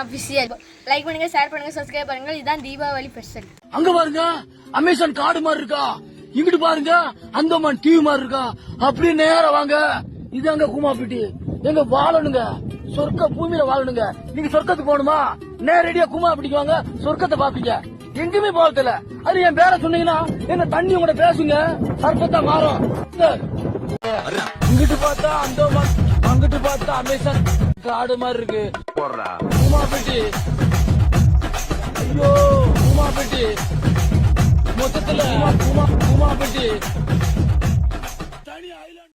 Official. Like பண்ணுங்க, share பண்ணுங்க, subscribe பண்ணுங்க. இதுதான் தீபாவளி ஸ்பெஷல். அங்க பாருங்க அமேசான் காடு மாதிரி இருக்கா, இங்கிட்டு பாருங்க அந்தமான் தீவு மாதிரி இருக்கா. அப்படியே நேரம் வாங்க, இது அங்க குமாப்பட்டி. எங்க வாழணுங்க, சொர்க்க பூமியில வாழணுங்க. நீங்க சொர்க்கத்துக்கு போகணுமா, நேரடியா குமாப்பட்டிக்கு வாங்க, சொர்க்கத்தை பாப்பீங்க. எங்குமே போகல. அது என் பேர சொன்னீங்கன்னா என்ன தண்ணி உங்களோட பேசுங்க, சர்க்கத்தா மாறும். இங்கிட்டு பார்த்தா அந்தமான், அங்கிட்டு பார்த்தா அமேசான் காடு மாதிரி இருக்கு. குமாப்பட்டி, ஐயோ குமாப்பட்டி, மொத்தத்துல குமாப்பட்டி தனி ஐலாண்ட்.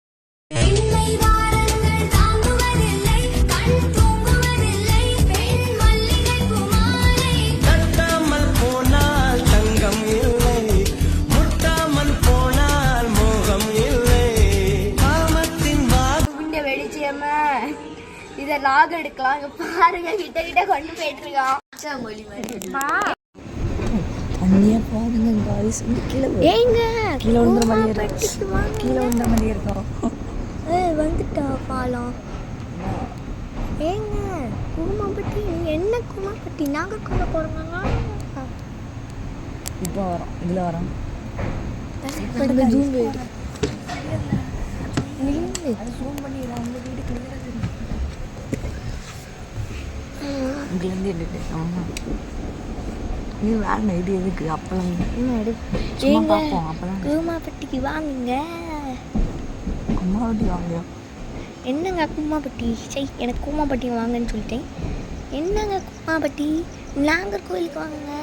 இத லாக் எடுக்கலாம். இங்க பாருங்க, கிட்ட கிட்ட கொண்டு போயிட்டு இருக்கான். தண்ணியா பாருங்க गाइस, கீழ ஏங்க கீழ விழுந்த மாதிரி இருக்கு, கீழ விழுந்த மாதிரி இருக்கும். வந்துட்டா பாலம். ஏங்க குமாப்பட்டி, நீங்க என்ன குமாப்பட்டி? நாங்க கொண்டு போறோம்னா இப்போ வரோம், இதுல வரோம். இப்ப ஜூம் வீடு நீங்க அது ஜூம் பண்ணிடலாம். உங்க வீடு கிளியரா தெரியும். இங்க இருந்து எடுத்து ஆமா, நீ வேற ஐடியா எதுக்கு அப்பலாம் சும்மா பாப்போம். அப்பலாம் குமாப்பட்டிக்கு வாங்குங்க. குமாப்பட்டி வாங்க. என்னங்க குமாப்பட்டி? சரி, எனக்கு குமாப்பட்டி வாங்கன்னு சொல்லிட்டேன். என்னங்க குமாப்பட்டி? நாகர்கோயிலுக்கு வாங்குங்க,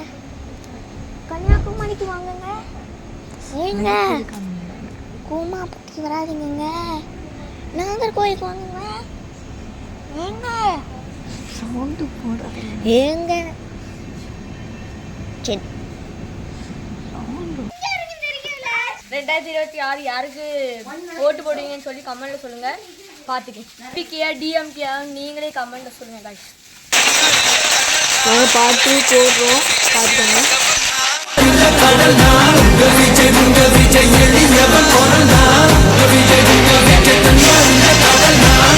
கன்னியாகுமரிக்கு வாங்குங்க. ஏங்க குமாப்பட்டி வராதிங்க, நாகர்கோயிலுக்கு வாங்குங்க. ஏங்க சவுண்டு போடாத. ஏங்க சரி. 2026 யாருக்கு ஓட்டு போடுவீங்கன்னு சொல்லி கமெண்ட்ல சொல்லுங்க, பாத்துக்கேன். பிகேயா டிஎம்கேயா நீங்களே கமெண்ட்ல சொல்லுங்க गाइस. பாட்டு போடுறோம், பாத்துக்கோங்க.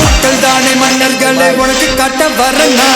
மக்கள் தானே மன்னர்களை உனக்கு காட்ட வரனா.